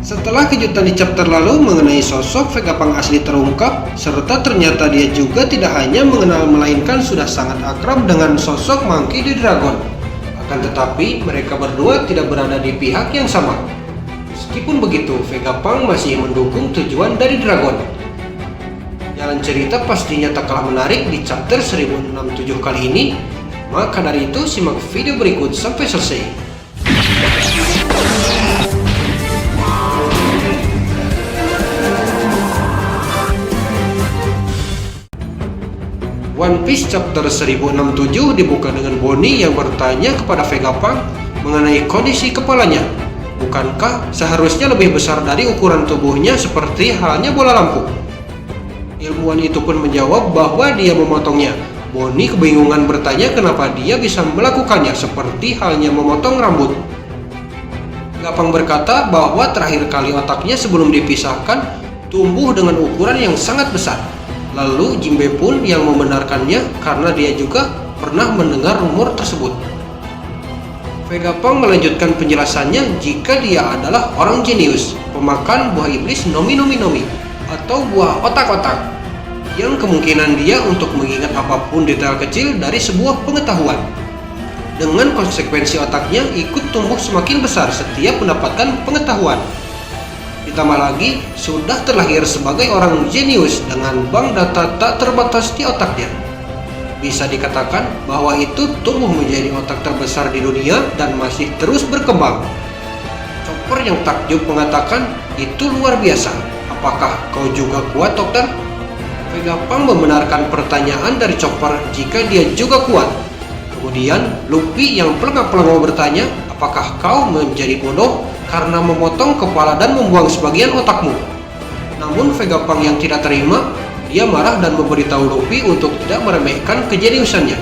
Setelah kejutan di chapter lalu mengenai sosok Vegapunk asli terungkap, serta ternyata dia juga tidak hanya mengenal melainkan sudah sangat akrab dengan sosok Monkey D. Dragon. Akan tetapi mereka berdua tidak berada di pihak yang sama. Meskipun begitu, Vegapunk masih mendukung tujuan dari Dragon. Jalan cerita pastinya tak kalah menarik di chapter 1067 kali ini. Maka dari itu simak video berikut sampai selesai. One Piece chapter 1067 dibuka dengan Bonnie yang bertanya kepada Vegapunk mengenai kondisi kepalanya. Bukankah seharusnya lebih besar dari ukuran tubuhnya seperti halnya bola lampu? Ilmuwan itu pun menjawab bahwa dia memotongnya. Bonnie kebingungan bertanya kenapa dia bisa melakukannya seperti halnya memotong rambut. Vegapunk berkata bahwa terakhir kali otaknya sebelum dipisahkan tumbuh dengan ukuran yang sangat besar. Lalu Jinbe pun yang membenarkannya karena dia juga pernah mendengar rumor tersebut. Vegapunk melanjutkan penjelasannya jika dia adalah orang jenius, pemakan buah iblis Nomi Nomi Nomi atau buah otak-otak, yang kemungkinan dia untuk mengingat apapun detail kecil dari sebuah pengetahuan. Dengan konsekuensi otaknya ikut tumbuh semakin besar setiap mendapatkan pengetahuan. Ditambah lagi, sudah terlahir sebagai orang jenius dengan bank data tak terbatas di otaknya. Bisa dikatakan bahwa itu tumbuh menjadi otak terbesar di dunia dan masih terus berkembang. Chopper yang takjub mengatakan, itu luar biasa. Apakah kau juga kuat, dokter? Vegapunk membenarkan pertanyaan dari Chopper jika dia juga kuat. Kemudian Luffy yang pelengah-pelengah bertanya, apakah kau menjadi bodoh karena memotong kepala dan membuang sebagian otakmu? Namun Vegapunk yang tidak terima, dia marah dan memberitahu Luffy untuk tidak meremehkan kejeniusannya.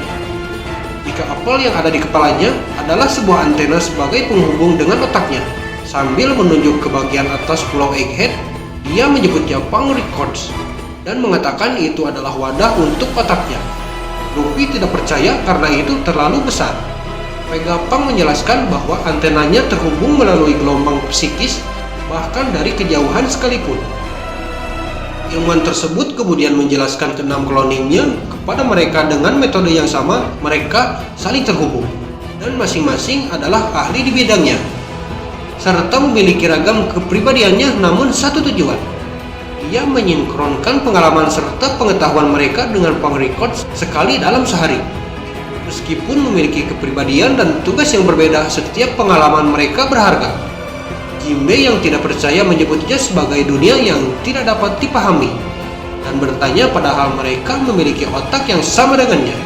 Jika apel yang ada di kepalanya adalah sebuah antena sebagai penghubung dengan otaknya. Sambil menunjuk ke bagian atas pulau Egghead, dia menyebutnya Punk Records dan mengatakan itu adalah wadah untuk otaknya. Luffy tidak percaya karena itu terlalu besar. Vegapunk menjelaskan bahwa antenanya terhubung melalui gelombang psikis bahkan dari kejauhan sekalipun. Ilmuwan tersebut kemudian menjelaskan keenam cloningnya kepada mereka dengan metode yang sama. Mereka saling terhubung dan masing-masing adalah ahli di bidangnya serta memiliki ragam kepribadiannya, namun satu tujuan. Dia menyinkronkan pengalaman serta pengetahuan mereka dengan Punk Records sekali dalam sehari. Meskipun memiliki kepribadian dan tugas yang berbeda, setiap pengalaman mereka berharga. Jinbe yang tidak percaya menyebutnya sebagai dunia yang tidak dapat dipahami dan bertanya padahal mereka memiliki otak yang sama dengannya.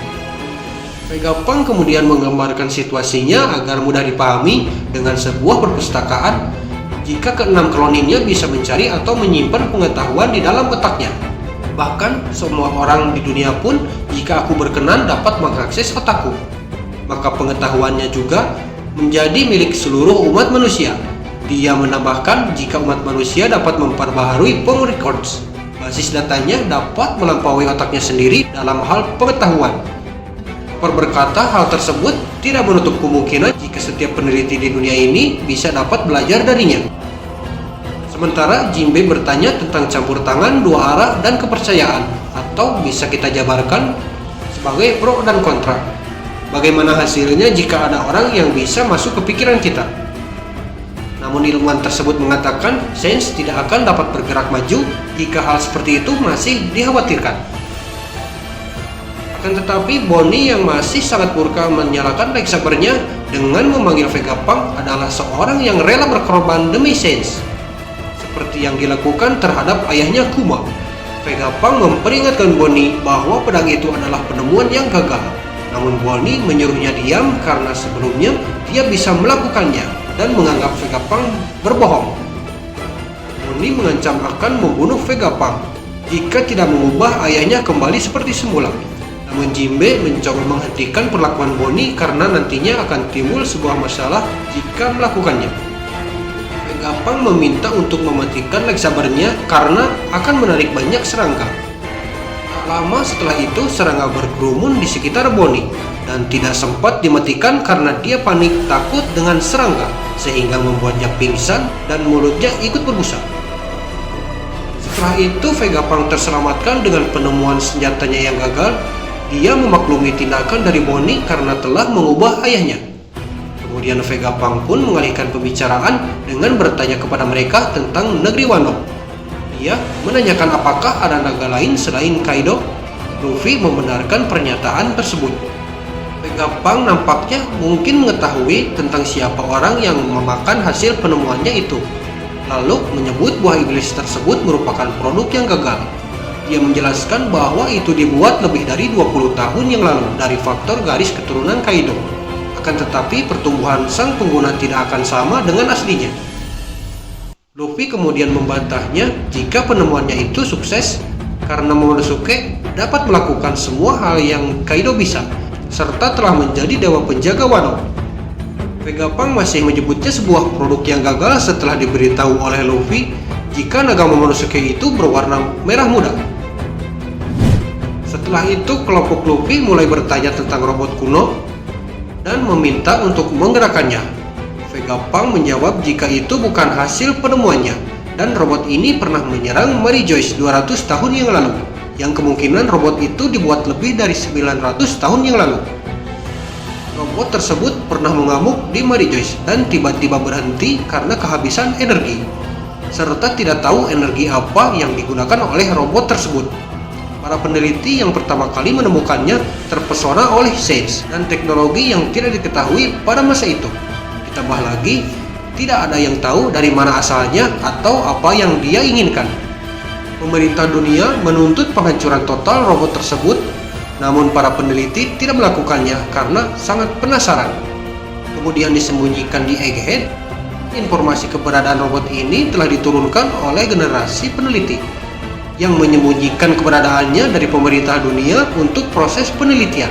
Vegapunk kemudian menggambarkan situasinya agar mudah dipahami dengan sebuah perpustakaan. Jika keenam kloningnya bisa mencari atau menyimpan pengetahuan di dalam otaknya. Bahkan semua orang di dunia pun jika aku berkenan dapat mengakses otakku. Maka pengetahuannya juga menjadi milik seluruh umat manusia. Dia menambahkan jika umat manusia dapat memperbaharui Punk Records, basis datanya dapat melampaui otaknya sendiri dalam hal pengetahuan. Berkata hal tersebut tidak menutup kemungkinan jika setiap peneliti di dunia ini bisa dapat belajar darinya. Sementara Jinbe bertanya tentang campur tangan dua arah dan kepercayaan, atau bisa kita jabarkan sebagai pro dan kontra. Bagaimana hasilnya jika ada orang yang bisa masuk ke pikiran kita? Namun ilmuwan tersebut mengatakan Sains tidak akan dapat bergerak maju jika hal seperti itu masih dikhawatirkan. Akan tetapi Bonnie yang masih sangat murka menyalakan lightsabernya dengan memanggil Vegapunk adalah seorang yang rela berkorban demi Sains, seperti yang dilakukan terhadap ayahnya Kuma. Vegapunk memperingatkan Bonnie bahwa pedang itu adalah penemuan yang gagal. Namun Bonnie menyuruhnya diam karena sebelumnya dia bisa melakukannya dan menganggap Vegapunk berbohong. Bonnie mengancam akan membunuh Vegapunk jika tidak mengubah ayahnya kembali seperti semula. Namun Jinbe mencoba menghentikan perlakuan Bonnie karena nantinya akan timbul sebuah masalah jika melakukannya. Vegapunk meminta untuk mematikan lightsabernya karena akan menarik banyak serangga. Tak lama setelah itu serangga berkerumun di sekitar Bonnie dan tidak sempat dimatikan karena dia panik takut dengan serangga. sehingga membuatnya pingsan dan mulutnya ikut berbusa. Setelah itu Vegapunk terselamatkan dengan penemuan senjatanya yang gagal. Dia memaklumi tindakan dari Bonnie karena telah mengubah ayahnya. Kemudian Vegapunk pun mengalihkan pembicaraan dengan bertanya kepada mereka tentang negeri Wano. Dia menanyakan apakah ada naga lain selain Kaido. Luffy membenarkan pernyataan tersebut. Vegapunk nampaknya mungkin mengetahui tentang siapa orang yang memakan hasil penemuannya itu, lalu menyebut buah iblis tersebut merupakan produk yang gagal. Dia menjelaskan bahwa itu dibuat lebih dari 20 tahun yang lalu dari faktor garis keturunan Kaido. Akan tetapi pertumbuhan sang pengguna tidak akan sama dengan aslinya. Luffy kemudian membantahnya jika penemuannya itu sukses karena Momonosuke dapat melakukan semua hal yang Kaido bisa, serta telah menjadi dewa penjaga Wano. Vegapunk masih menyebutnya sebuah produk yang gagal setelah diberitahu oleh Luffy jika naga Momonosuke itu berwarna merah muda. Setelah itu kelompok Luffy mulai bertanya tentang robot kuno dan meminta untuk menggerakkannya. Vegapunk menjawab jika itu bukan hasil penemuannya dan robot ini pernah menyerang Mary Joyce 200 tahun yang lalu, yang kemungkinan robot itu dibuat lebih dari 900 tahun yang lalu. Robot tersebut pernah mengamuk di Mary Joyce dan tiba-tiba berhenti karena kehabisan energi, serta tidak tahu energi apa yang digunakan oleh robot tersebut. Para peneliti yang pertama kali menemukannya terpesona oleh sains dan teknologi yang tidak diketahui pada masa itu. Ditambah lagi, tidak ada yang tahu dari mana asalnya atau apa yang dia inginkan. Pemerintah dunia menuntut penghancuran total robot tersebut, namun para peneliti tidak melakukannya karena sangat penasaran. Kemudian disembunyikan di Egghead. Informasi keberadaan robot ini telah diturunkan oleh generasi peneliti yang menyembunyikan keberadaannya dari pemerintah dunia untuk proses penelitian.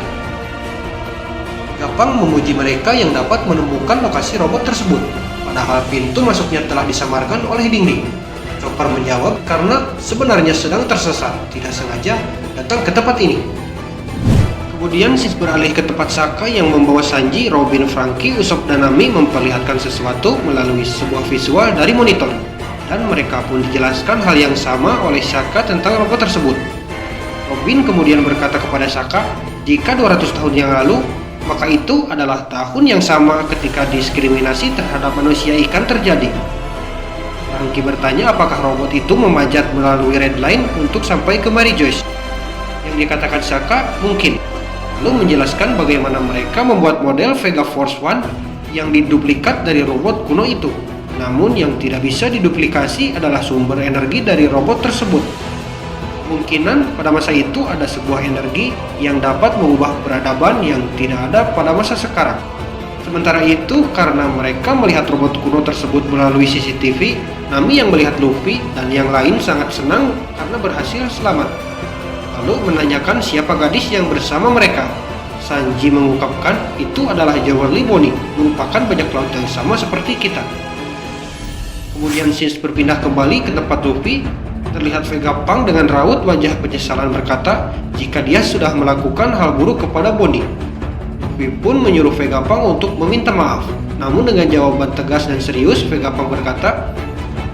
Vegapunk memuji mereka yang dapat menemukan lokasi robot tersebut, padahal pintu masuknya telah disamarkan oleh dinding. Chopper menjawab karena sebenarnya sedang tersesat, tidak sengaja datang ke tempat ini. Kemudian Shinji beralih ke tempat Saka yang membawa Sanji, Robin, Franky, Usopp, dan Nami memperlihatkan sesuatu melalui sebuah visual dari monitor. Dan mereka pun dijelaskan hal yang sama oleh Saka tentang robot tersebut. Robin kemudian berkata kepada Saka, jika 200 tahun yang lalu, maka itu adalah tahun yang sama ketika diskriminasi terhadap manusia ikan terjadi. Franky bertanya apakah robot itu memanjat melalui red line untuk sampai ke Mary Joyce. Yang dikatakan Saka mungkin. Lalu menjelaskan bagaimana mereka membuat model Vega Force One yang diduplikat dari robot kuno itu. Namun yang tidak bisa diduplikasi adalah sumber energi dari robot tersebut. Kemungkinan pada masa itu ada sebuah energi yang dapat mengubah peradaban yang tidak ada pada masa sekarang. Sementara itu, karena mereka melihat robot kuno tersebut melalui CCTV, Nami yang melihat Luffy dan yang lain sangat senang karena berhasil selamat. Lalu menanyakan siapa gadis yang bersama mereka. Sanji mengungkapkan itu adalah Jewelry Bonnie, merupakan bajak laut yang sama seperti kita. Kemudian Shinji berpindah kembali ke tempat Luffy. Terlihat Vegapunk dengan raut wajah penyesalan berkata jika dia sudah melakukan hal buruk kepada Bonnie. Luffy pun menyuruh Vegapunk untuk meminta maaf. Namun dengan jawaban tegas dan serius, Vegapunk berkata,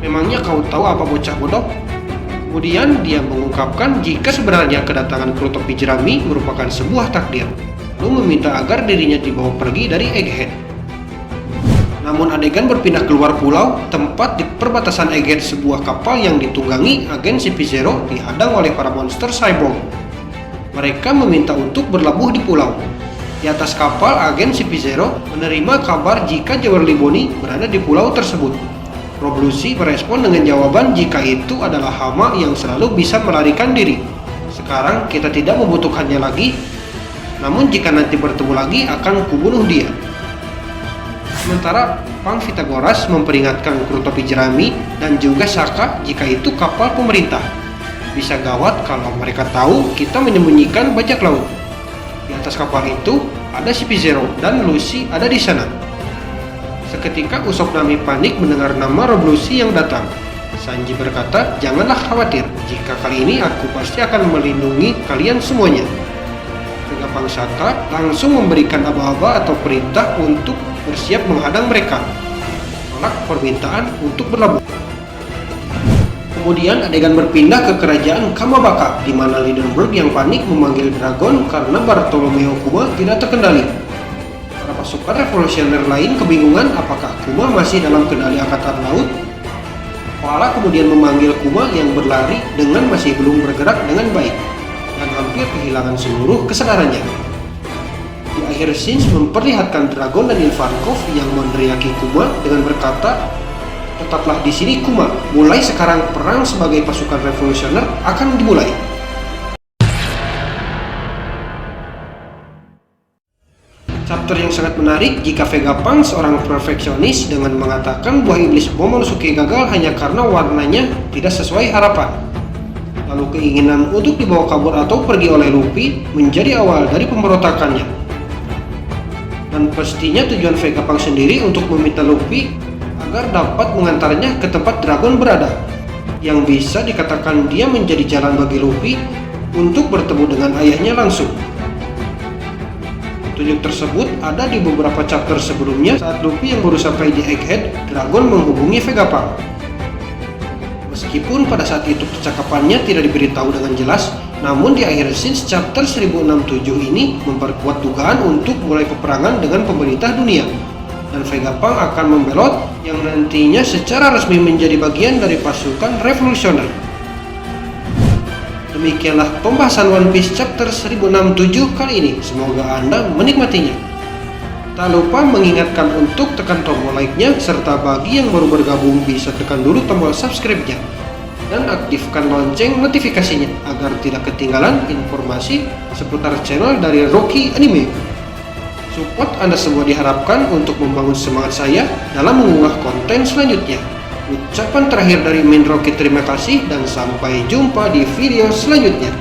memangnya kau tahu apa bocah bodoh? Kemudian dia mengungkapkan jika sebenarnya kedatangan kru topi jerami merupakan sebuah takdir, lalu meminta agar dirinya dibawa pergi dari Egghead. Namun adegan berpindah keluar pulau, tempat di perbatasan Egghead sebuah kapal yang ditunggangi agen CP0 dihadang oleh para monster cyborg. Mereka meminta untuk berlabuh di pulau. Di atas kapal, agen CP0 menerima kabar jika Jewelry Bonnie berada di pulau tersebut. Rob Lucy merespon dengan jawaban jika itu adalah hama yang selalu bisa melarikan diri. Sekarang kita tidak membutuhkannya lagi, namun jika nanti bertemu lagi akan kubunuh dia. Sementara Pang Pythagoras memperingatkan kru topi jerami dan juga Saka jika itu kapal pemerintah. Bisa gawat kalau mereka tahu kita menyembunyikan bajak laut. Di atas kapal itu ada CP0 dan Lucy ada di sana. Seketika Usopp Nami panik mendengar nama Rob Lucy yang datang. Sanji berkata, janganlah khawatir, jika kali ini aku pasti akan melindungi kalian semuanya. Vegapunk Saka langsung memberikan aba-aba atau perintah untuk bersiap menghadang mereka. menolak permintaan untuk berlabuh. Kemudian adegan berpindah ke kerajaan Kamabaka, di mana Lindenberg yang panik memanggil Dragon karena Bartolomeo Kuma tidak terkendali. Para pasukan revolusioner lain kebingungan apakah Kuma masih dalam kendali Angkatan Laut. Koala kemudian memanggil Kuma yang berlari dengan masih belum bergerak dengan baik dan hampir kehilangan seluruh kesadarannya. Di akhir scenes memperlihatkan Dragon dan Ivankov yang meneriaki Kuma dengan berkata, "Tetaplah di sini Kuma, mulai sekarang perang sebagai pasukan revolusioner akan dimulai." Chapter yang sangat menarik jika Vegapunk seorang perfeksionis dengan mengatakan buah iblis Momonosuke gagal hanya karena warnanya tidak sesuai harapan. Lalu keinginan untuk dibawa kabur atau pergi oleh Luffy menjadi awal dari pemberontakannya. Dan pastinya tujuan Vegapunk sendiri untuk meminta Luffy agar dapat mengantarnya ke tempat Dragon berada, yang bisa dikatakan dia menjadi jalan bagi Luffy untuk bertemu dengan ayahnya langsung. Petunjuk tersebut ada di beberapa chapter sebelumnya saat Luffy yang baru sampai di Egghead, Dragon menghubungi Vegapunk. Meskipun pada saat itu percakapannya tidak diberitahu dengan jelas, namun di akhir scenes chapter 1067 ini memperkuat dugaan untuk mulai peperangan dengan pemerintah dunia. Dan Vegapunk akan membelot yang nantinya secara resmi menjadi bagian dari pasukan revolusioner. Demikianlah pembahasan One Piece chapter 1067 kali ini. Semoga Anda menikmatinya. Tak lupa mengingatkan untuk tekan tombol like-nya, serta bagi yang baru bergabung bisa tekan dulu tombol subscribe-nya dan aktifkan lonceng notifikasinya agar tidak ketinggalan informasi seputar channel dari Rocky Anime. Support Anda semua diharapkan untuk membangun semangat saya dalam mengunggah konten selanjutnya. Ucapan terakhir dari Main Rocky, terima kasih dan sampai jumpa di video selanjutnya.